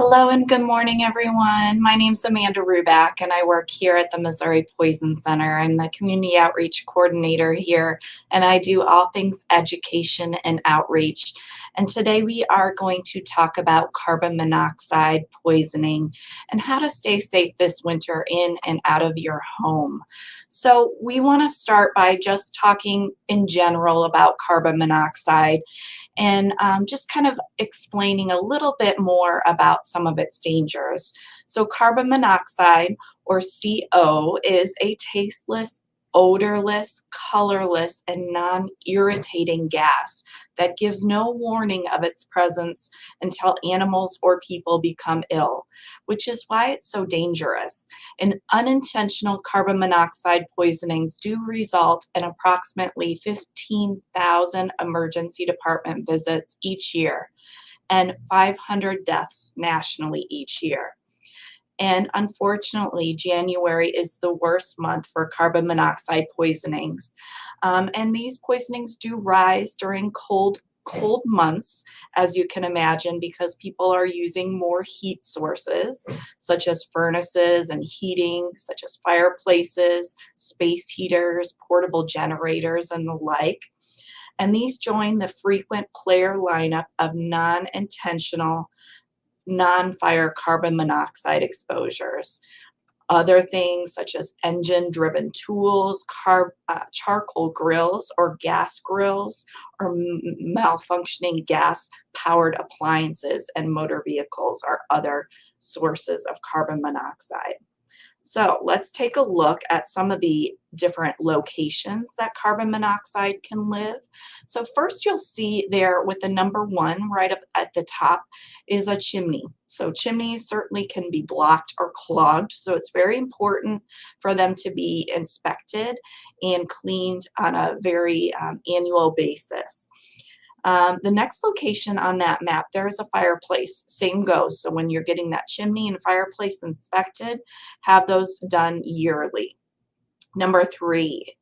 Hello and good morning, everyone. My name's Amanda Ruback, and I work here at the Missouri Poison Center. I'm the Community Outreach Coordinator here, and I do all things education and outreach. And today we are going to talk about carbon monoxide poisoning and how to stay safe this winter in and out of your home. So we want to start by just talking in general about carbon monoxide and just kind of explaining a little bit more about some of its dangers. So, carbon monoxide, or CO, is a tasteless, odorless, colorless, and non irritating gas that gives no warning of its presence until animals or people become ill, which is why it's so dangerous. And unintentional carbon monoxide poisonings do result in approximately 15,000 emergency department visits each year and 500 deaths nationally each year. And unfortunately, January is the worst month for carbon monoxide poisonings. And these poisonings do rise during cold months, as you can imagine, because people are using more heat sources, such as furnaces and heating, such as fireplaces, space heaters, portable generators, and the like. And these join the frequent player lineup of non-intentional non-fire carbon monoxide exposures. Other things such as engine-driven tools, charcoal grills or gas grills, or malfunctioning gas-powered appliances and motor vehicles are other sources of carbon monoxide. So let's take a look at some of the different locations that carbon monoxide can live. So first you'll see there with the number one right up at the top is a chimney. So chimneys certainly can be blocked or clogged. So it's very important for them to be inspected and cleaned on a very annual basis. The next location on that map, there is a fireplace. Same goes. So when you're getting that chimney and fireplace inspected, have those done yearly. Number three,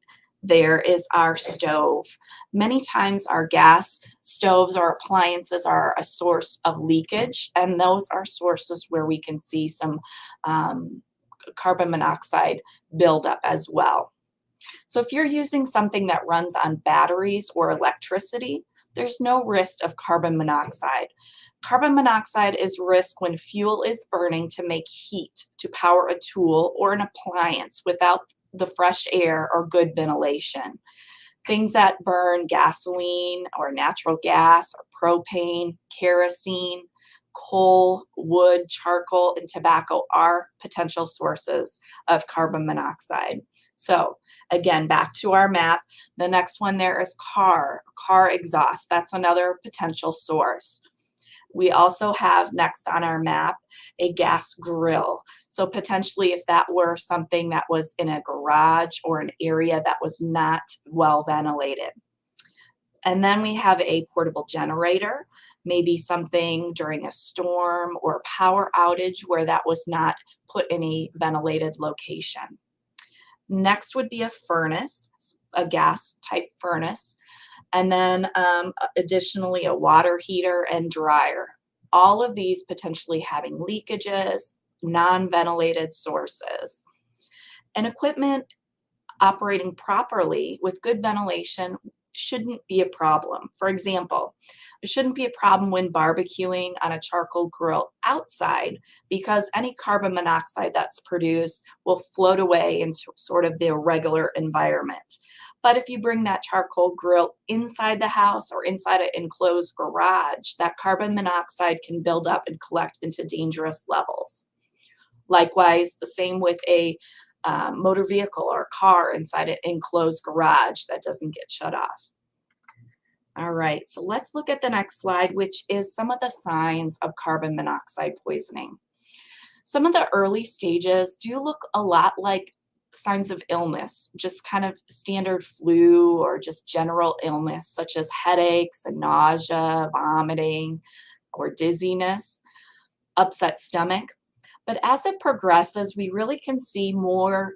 there is our stove. Many times our gas stoves or appliances are a source of leakage, and those are sources where we can see some carbon monoxide buildup as well. So if you're using something that runs on batteries or electricity, there's no risk of carbon monoxide. Carbon monoxide is risk when fuel is burning to make heat to power a tool or an appliance without the fresh air or good ventilation. Things that burn gasoline or natural gas or propane, kerosene, coal, wood, charcoal, and tobacco are potential sources of carbon monoxide. So again, back to our map, the next one there is car exhaust. That's another potential source. We also have next on our map a gas grill. So potentially if that were something that was in a garage or an area that was not well ventilated. And then we have a portable generator, maybe something during a storm or a power outage where that was not put in a ventilated location. Next would be a furnace, a gas type furnace, and then additionally a water heater and dryer. All of these potentially having leakages, non-ventilated sources. And equipment operating properly with good ventilation shouldn't be a problem. For example, it shouldn't be a problem when barbecuing on a charcoal grill outside because any carbon monoxide that's produced will float away into sort of the regular environment. But if you bring that charcoal grill inside the house or inside an enclosed garage, that carbon monoxide can build up and collect into dangerous levels. Likewise, the same with a motor vehicle or car inside an enclosed garage that doesn't get shut off. All right, so let's look at the next slide, which is some of the signs of carbon monoxide poisoning. Some of the early stages do look a lot like signs of illness, just kind of standard flu or just general illness, such as headaches and nausea, vomiting, or dizziness, upset stomach. But as it progresses, we really can see more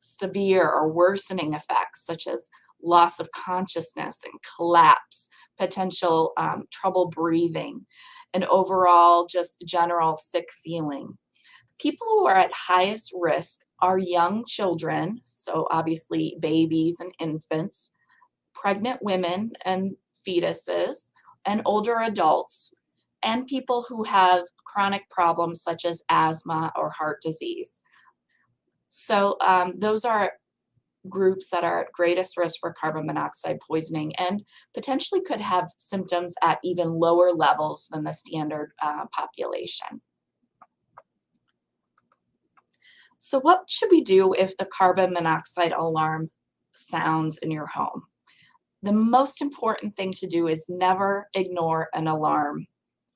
severe or worsening effects, such as loss of consciousness and collapse, potential trouble breathing. and overall just general sick feeling. People who are at highest risk are young children, so obviously babies and infants, pregnant women and fetuses, and older adults, and people who have chronic problems such as asthma or heart disease. So those are groups that are at greatest risk for carbon monoxide poisoning and potentially could have symptoms at even lower levels than the standard population. So what should we do if the carbon monoxide alarm sounds in your home? The most important thing to do is never ignore an alarm.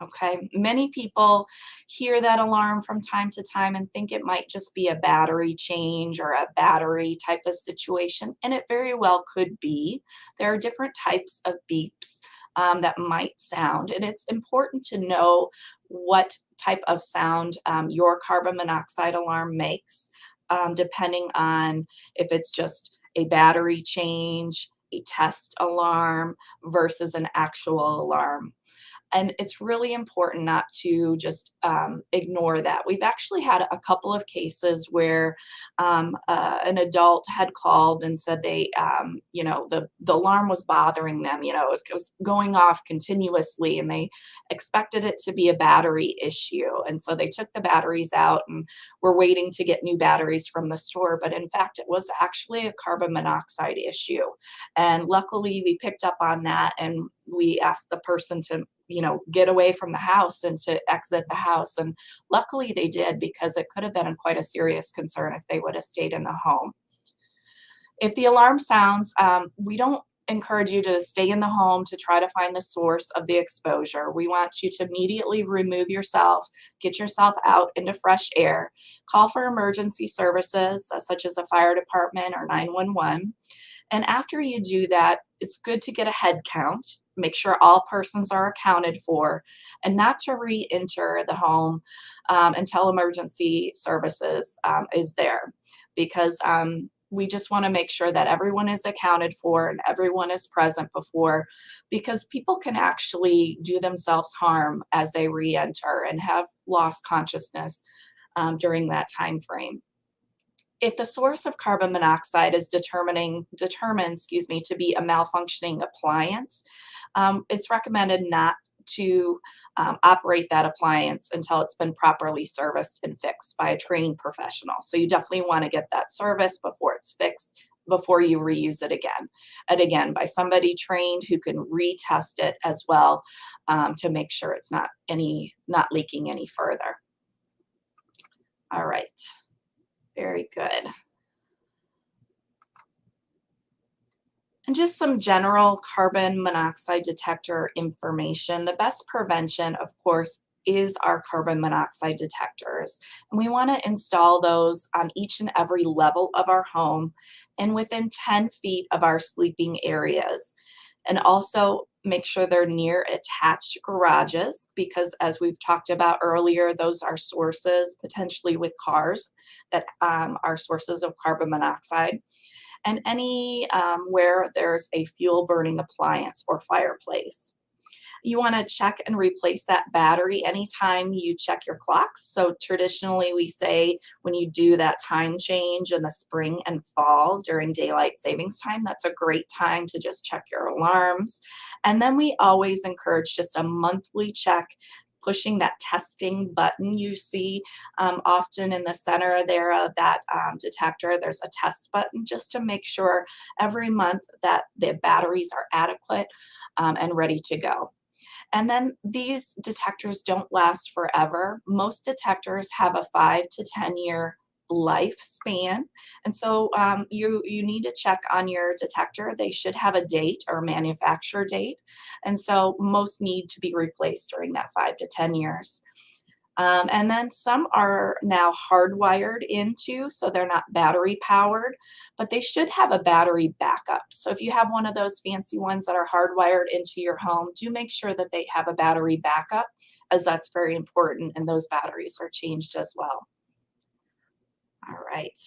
Okay, many people hear that alarm from time to time and think it might just be a battery change or a battery type of situation, and it very well could be. There are different types of beeps that might sound, and it's important to know what type of sound your carbon monoxide alarm makes, depending on if it's just a battery change, a test alarm versus an actual alarm. And it's really important not to just ignore that. We've actually had a couple of cases where an adult had called and said the alarm was bothering them. It was going off continuously, and they expected it to be a battery issue. And so they took the batteries out and were waiting to get new batteries from the store. But in fact, it was actually a carbon monoxide issue. And luckily, we picked up on that, and we asked the person to get away from the house and to exit the house. And luckily they did, because it could have been quite a serious concern if they would have stayed in the home. If the alarm sounds, we don't encourage you to stay in the home to try to find the source of the exposure. We want you to immediately remove yourself, get yourself out into fresh air, call for emergency services such as a fire department or 911. And after you do that, it's good to get a head count, make sure all persons are accounted for, and not to re-enter the home until emergency services is there, because we just want to make sure that everyone is accounted for and everyone is present before, because people can actually do themselves harm as they re-enter and have lost consciousness during that time frame. If the source of carbon monoxide is determined, to be a malfunctioning appliance, it's recommended not to operate that appliance until it's been properly serviced and fixed by a trained professional. So you definitely want to get that service before it's fixed, before you reuse it again. And again, by somebody trained who can retest it as well, to make sure it's not leaking any further. All right. Very good. And just some general carbon monoxide detector information. The best prevention, of course, is our carbon monoxide detectors. And we want to install those on each and every level of our home and within 10 feet of our sleeping areas. And also make sure they're near attached garages, because as we've talked about earlier, those are sources potentially with cars that are sources of carbon monoxide. And any where there's a fuel burning appliance or fireplace. You want to check and replace that battery anytime you check your clocks. So traditionally we say when you do that time change in the spring and fall during daylight savings time, that's a great time to just check your alarms. And then we always encourage just a monthly check, pushing that testing button you see often in the center there of that detector. There's a test button just to make sure every month that the batteries are adequate and ready to go. And then these detectors don't last forever. Most detectors have a 5 to 10 year lifespan. And so you need to check on your detector. They should have a date or manufacturer date. And so most need to be replaced during that 5 to 10 years. And then some are now hardwired into, so they're not battery powered, but they should have a battery backup. So if you have one of those fancy ones that are hardwired into your home, do make sure that they have a battery backup, as that's very important, and those batteries are changed as well. All right.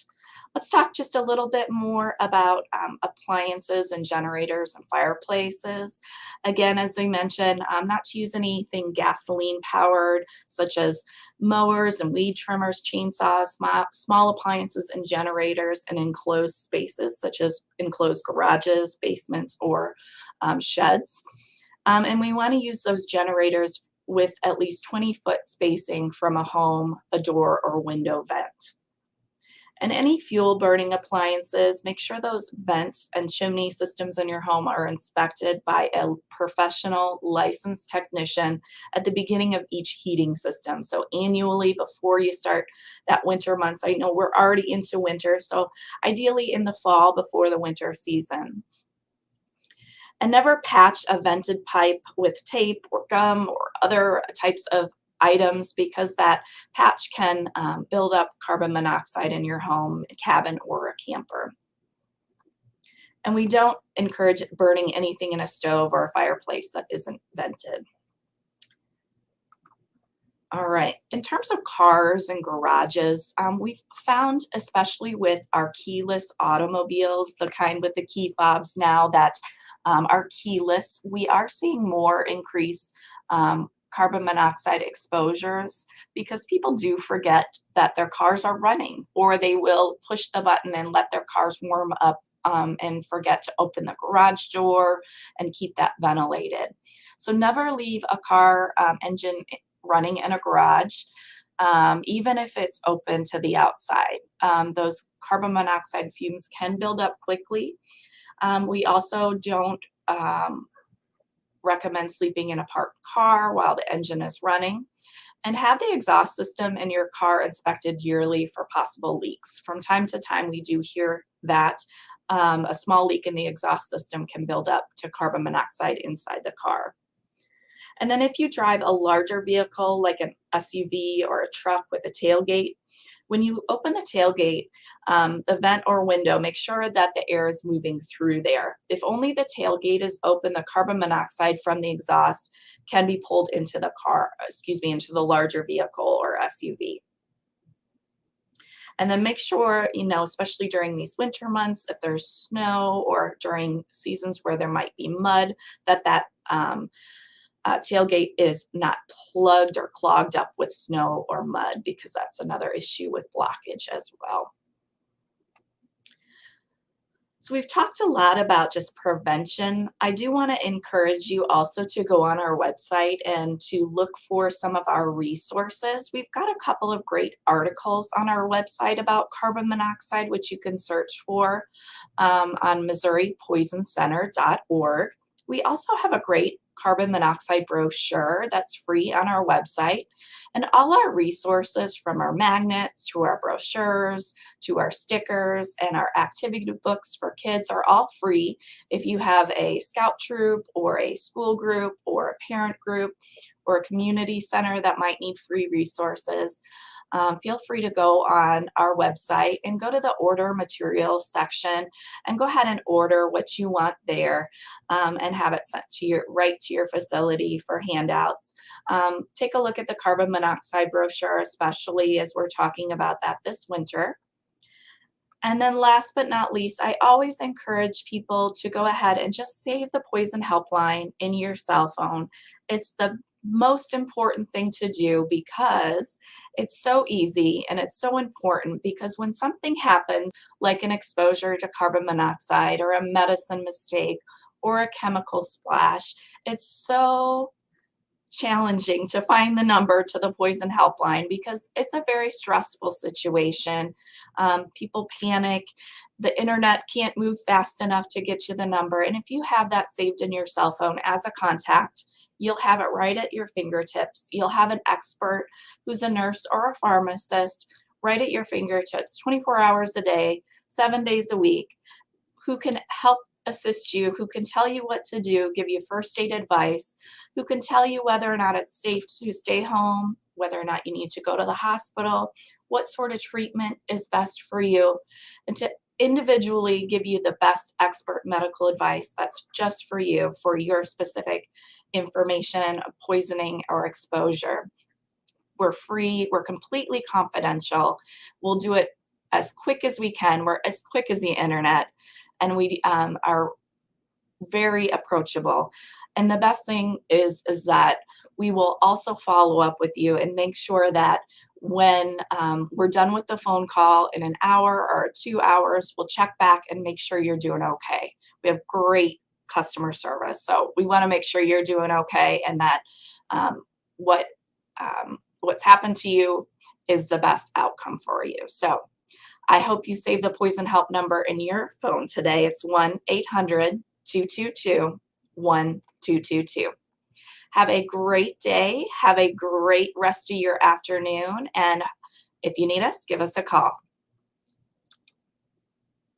Let's talk just a little bit more about appliances and generators and fireplaces. Again, as we mentioned, not to use anything gasoline powered, such as mowers and weed trimmers, chainsaws, small appliances and generators in enclosed spaces, such as enclosed garages, basements, or sheds. And we want to use those generators with at least 20-foot spacing from a home, a door, or window vent. And any fuel burning appliances, make sure those vents and chimney systems in your home are inspected by a professional licensed technician at the beginning of each heating system. So annually before you start that winter months. I know we're already into winter, so ideally in the fall before the winter season. And never patch a vented pipe with tape or gum or other types of items, because that patch can build up carbon monoxide in your home, cabin, or a camper. And we don't encourage burning anything in a stove or a fireplace that isn't vented. All right, in terms of cars and garages, we've found, especially with our keyless automobiles, the kind with the key fobs now that are keyless, we are seeing more increased carbon monoxide exposures, because people do forget that their cars are running, or they will push the button and let their cars warm up and forget to open the garage door and keep that ventilated. So never leave a car engine running in a garage, even if it's open to the outside. Those carbon monoxide fumes can build up quickly. We also don't recommend sleeping in a parked car while the engine is running. And have the exhaust system in your car inspected yearly for possible leaks. From time to time, we do hear that a small leak in the exhaust system can build up to carbon monoxide inside the car. And then if you drive a larger vehicle like an SUV or a truck with a tailgate, when you open the tailgate, the vent or window, make sure that the air is moving through there. If only the tailgate is open, the carbon monoxide from the exhaust can be pulled into the car, into the larger vehicle or SUV. And then make sure, especially during these winter months, if there's snow or during seasons where there might be mud, that tailgate is not plugged or clogged up with snow or mud, because that's another issue with blockage as well. So we've talked a lot about just prevention. I do want to encourage you also to go on our website and to look for some of our resources. We've got a couple of great articles on our website about carbon monoxide, which you can search for on MissouriPoisonCenter.org. We also have a great carbon monoxide brochure that's free on our website. And all our resources, from our magnets to our brochures to our stickers and our activity books for kids, are all free. If you have a scout troop or a school group or a parent group or a community center that might need free resources, feel free to go on our website and go to the order materials section and go ahead and order what you want there, and have it sent to right to your facility for handouts. Take a look at the carbon monoxide brochure, especially as we're talking about that this winter. And then last but not least, I always encourage people to go ahead and just save the Poison Helpline in your cell phone. It's the most important thing to do, because it's so easy and it's so important, because when something happens, like an exposure to carbon monoxide or a medicine mistake or a chemical splash, it's so challenging to find the number to the Poison Helpline, because it's a very stressful situation. People panic. The internet can't move fast enough to get you the number. And if you have that saved in your cell phone as a contact, you'll have it right at your fingertips. You'll have an expert who's a nurse or a pharmacist right at your fingertips 24 hours a day, 7 days a week, who can help assist you, who can tell you what to do, give you first aid advice, who can tell you whether or not it's safe to stay home, whether or not you need to go to the hospital, what sort of treatment is best for you, and to individually give you the best expert medical advice that's just for you, for your specific information, poisoning, or exposure. We're free, we're completely confidential. We'll do it as quick as we can. We're as quick as the internet, and we are very approachable. And the best thing is that we will also follow up with you and make sure that when we're done with the phone call in an hour or 2 hours, we'll check back and make sure you're doing okay. We have great customer service, so we want to make sure you're doing okay, and that um, what what's happened to you is the best outcome for you. So I hope you save the Poison Help number in your phone today. It's 1-800-222-1222. Have a great day. Have a great rest of your afternoon. And if you need us, give us a call.